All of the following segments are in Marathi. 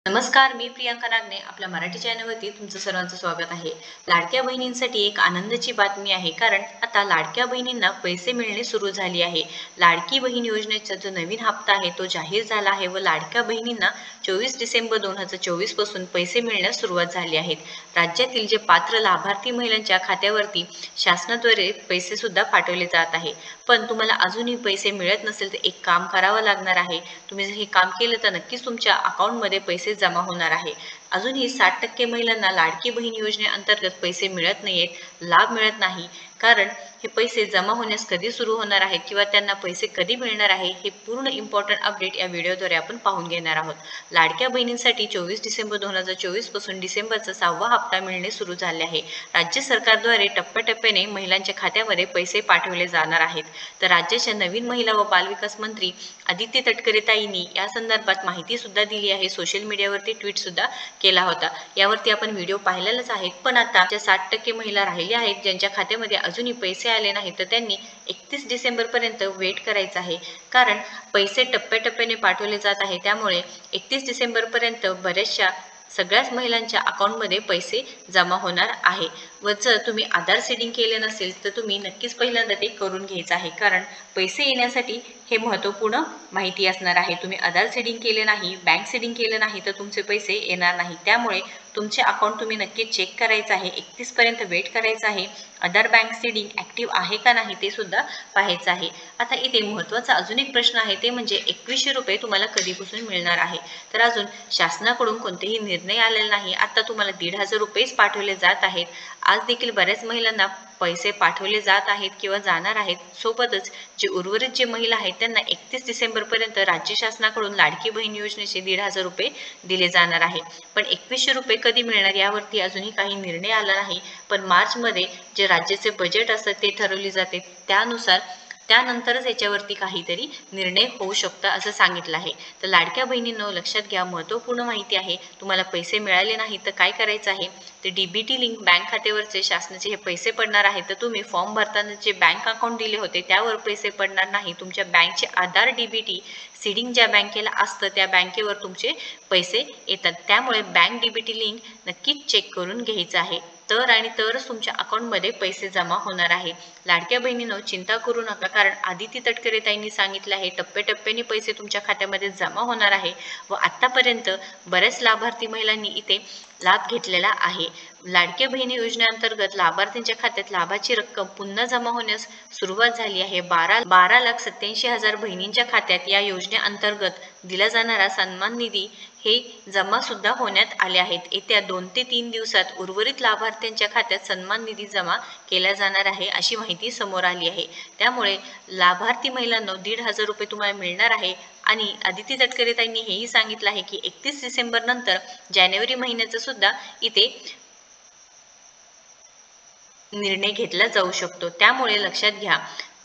नमस्कार, मी प्रियांका नागने आपल्या मराठी चॅनलवरती तुमचं सर्वांचं स्वागत आहे। लाडक्या बहिणींसाठी एक आनंदाची बातमी आहे, कारण आता लाडक्या बहिणींना पैसे मिळणे सुरू झाले आहे। लाडकी बहीण योजनेचा जो नवीन हप्ता आहे तो जाहीर झाला आहे व लाडक्या बहिणींना 24 डिसेंबर 2024 पासून पैसे मिळण्यास सुरुवात झाली आहे। राज्यातील जे पात्र लाभार्थी महिलांच्या खात्यावरती शासनाद्वारे पैसे सुद्धा पाठवले जात आहे। पण तुम्हाला अजूनही पैसे मिळत नसेल तर एक काम करावं लागणार आहे। तुम्ही जर हे काम केलं तर नक्कीच तुमच्या अकाउंटमध्ये पैसे जमा होणार आहे। अजूनही 60% महिलांना लाडकी बहीण योजनेअंतर्गत पैसे मिळत नाहीयेत, लाभ मिळत नाही। कारण हे पैसे जमा होण्यास कधी सुरू होणार आहेत किंवा त्यांना पैसे कधी मिळणार आहे हे पूर्ण इम्पॉर्टंट अपडेट या व्हिडिओद्वारे आपण पाहून घेणार आहोत। लाडक्या बहिणींसाठी 24 डिसेंबर 2024 पासून डिसेंबरचा 6वा हप्ता मिळणे सुरू झाले आहे। राज्य सरकारद्वारे टप्प्याटप्प्याने महिलांच्या खात्यामध्ये पैसे पाठवले जाणार आहेत। तर राज्याच्या नवीन महिला व बालविकास मंत्री आदित्य तटकरे ताईंनी या संदर्भात माहिती सुद्धा दिली आहे। सोशल मीडियावरती ट्विट सुद्धा केला होता, यावरती आपण व्हिडिओ पाहिलेलाच आहे। पण आता ज्या 60% महिला राहिल्या आहेत ज्यांच्या खात्यामध्ये अजूनही पैसे आले नाहीत तर त्यांनी 31 डिसेंबर पर्यंत वेट करायचं आहे, कारण पैसे टप्प्याटप्प्याने पाठवले जात आहे। त्यामुळे 31 डिसेंबर पर्यंत बऱ्याचशा सगळ्याच महिलांच्या अकाउंटमध्ये पैसे जमा होणार आहे। व जर तुम्ही आधार सीडिंग केले नसेल तर तुम्ही नक्कीच पहिल्यांदा ते करून घ्यायचं आहे, कारण पैसे येण्यासाठी हे महत्त्वपूर्ण माहिती असणार आहे। तुम्ही आधार सीडिंग केले नाही, बँक सीडिंग केले नाही तर तुमचे पैसे येणार नाही। त्यामुळे तुमचे अकाउंट तुम्ही नक्की चेक करायचं आहे, 31 पर्यंत वेट करायचं आहे। आधार बँक सीडिंग ॲक्टिव्ह आहे का नाही ते सुद्धा पाहायचं आहे। आता इथे महत्त्वाचा अजून एक प्रश्न आहे, ते म्हणजे 2100 रुपये तुम्हाला कधीपासून मिळणार आहे। तर अजून शासनाकडून कोणतेही निर्णय आलेला नाही। आता तुम्हाला 1500 रुपयेच पाठवले जात आहेत। आज देखील बऱ्याच महिलांना पैसे पाठवले जात आहेत किंवा जाणार आहेत। सोबतच जे उर्वरित जे महिला आहेत त्यांना 31 डिसेंबर पर्यंत राज्य शासनाकडून लाडकी बहीण योजनेचे 1500 रुपये दिले जाणार आहे। पण 2100 रुपये कधी मिळणार यावरती अजूनही काही निर्णय आला नाही। पण मार्चमध्ये जे राज्याचे बजेट असते ते ठरवले जाते, त्यानंतरच याच्यावरती काहीतरी निर्णय होऊ शकतो असं सांगितलं आहे। तर लाडक्या बहिणींनो लक्षात घ्या, महत्त्वपूर्ण माहिती आहे। तुम्हाला पैसे मिळाले नाही तर काय करायचं आहे, ते डीबीटी लिंक बँक खात्यावरचे शासनाचे हे पैसे पडणार आहेत। तर तुम्ही फॉर्म भरताना जे बँक अकाउंट दिले होते त्यावर पैसे पडणार नाही, तुमच्या बँकचे आधार डीबीटी सीडिंग ज्या बँकेला असतं त्या बँकेवर तुमचे पैसे येतात। त्यामुळे बँक डीबीटी लिंक नक्कीच चेक करून घ्यायचं आहे, तरच तुमच्या अकाउंटमध्ये पैसे जमा होणार आहे। लाडक्या बहिणींनो चिंता करू नका, कारण आदित्य तटकरे ताईंनी सांगितलं आहे टप्प्याटप्प्याने पैसे तुमच्या खात्यामध्ये जमा होणार आहे व आतापर्यंत बऱ्याच लाभार्थी महिलांनी इथे लाभ घेतलेला आहे। लाडक्या बहिणी योजनेअंतर्गत लाभार्थ्यांच्या खात्यात लाभाची रक्कम पुन्हा जमा होण्यास सुरुवात झाली आहे। 12,87,000 बहिणींच्या खात्यात या योजनेअंतर्गत दिला जाणारा सन्मान निधी हे जमा सुद्धा होण्यात आले आहेत। येत्या 2 ते 3 दिवसात उर्वरित लाभार्थ्यांच्या खात्यात सन्मान निधी जमा केला जाणार आहे अशी माहिती समोर आली आहे। त्यामुळे लाभार्थी महिलांना 1500 रुपये तुम्हाला मिळणार आहे। आणि आदित्य तटकरे ताईंनी हेही सांगितलं आहे की 31 डिसेंबर नंतर जानेवारी महिन्याचा सुद्धा इथे निर्णय घेतला जाऊ शकतो। त्यामुळे लक्षात घ्या,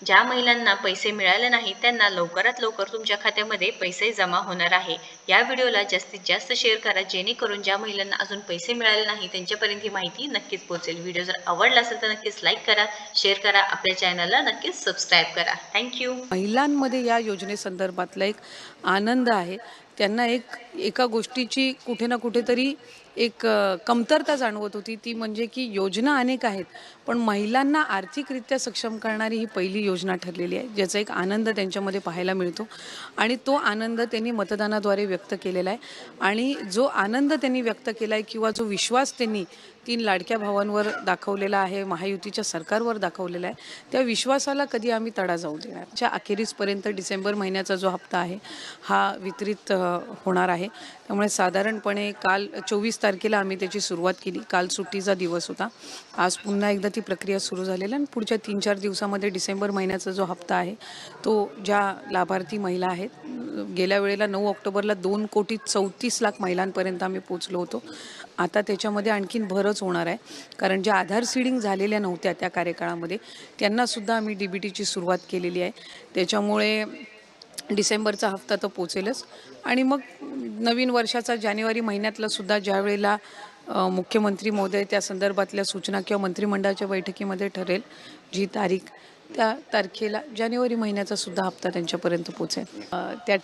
ज्या महिलांना पैसे मिळाले नाही त्यांना लवकरात लवकर तुमच्या खात्यामध्ये पैसे जमा होणार आहे। या व्हिडिओला जास्तीत जास्त शेअर करा, जेणेकरून ज्या महिलांना अजून पैसे मिळाले नाही त्यांच्यापर्यंत ही माहिती नक्कीच पोहोचेल। व्हिडिओ जर आवडला असेल तर नक्कीच लाईक करा, शेअर करा, आपल्या चॅनलला नक्कीच सबस्क्राईब करा। थँक्यू। महिलांमध्ये या योजनेसंदर्भातला एक आनंद आहे। त्यांना एका गोष्टीची कुठे ना कुठेतरी एक कमतरता जाणवत होती, ती म्हणजे की योजना अनेक आहेत पण महिलांना आर्थिकरित्या सक्षम करणारी ही पहिली योजना ठरलेली आहे, ज्याचा एक आनंद त्यांच्यामध्ये पाहायला मिळतो। आणि तो आनंद त्यांनी मतदानाद्वारे व्यक्त केलेला आहे। आणि जो आनंद त्यांनी व्यक्त केला आहे किंवा जो विश्वास त्यांनी 3 लाडक्या भावांवर दाखवलेला आहे, महायुतीच्या सरकारवर दाखवलेला आहे, त्या विश्वासाला कधी आम्ही तडा जाऊ देणार। च्या अखेरीसपर्यंत डिसेंबर महिन्याचा जो हप्ता आहे हा वितरित होणार आहे। त्यामुळे साधारणपणे काल 24 तारखेला आम्ही त्याची सुरुवात केली। काल सुट्टीचा दिवस होता। आज पुन्हा एकदा ती प्रक्रिया सुरू झालेली आहे आणि पुढच्या 3-4 दिवसामध्ये डिसेंबर महिन्याचा जो हप्ता आहे तो ज्या लाभार्थी महिला आहेत, गेल्या वेळेला 9 ऑक्टोबरला 2,34,00,000 महिलांपर्यंत आम्ही पोहोचलो होतो। आता त्याच्यामध्ये आणखीन भरच होणार आहे, कारण ज्या आधार सीडिंग झालेल्या नव्हत्या त्या कार्यकाळामध्ये त्यांनासुद्धा आम्ही डीबीटीची सुरुवात केलेली आहे। त्याच्यामुळे डिसेंबरचा हप्ता तर पोचेलच। आणि मग नवीन वर्षाचा जानेवारी महिन्यातला सुद्धा ज्या वेळेला मुख्यमंत्री महोदय त्या संदर्भातल्या सूचना किंवा मंत्रिमंडळाच्या बैठकीमध्ये ठरेल जी तारीख, त्या तारखेला जानेवारी महिन्याचा सुद्धा हप्ता त्यांच्यापर्यंत पोचेल। त्या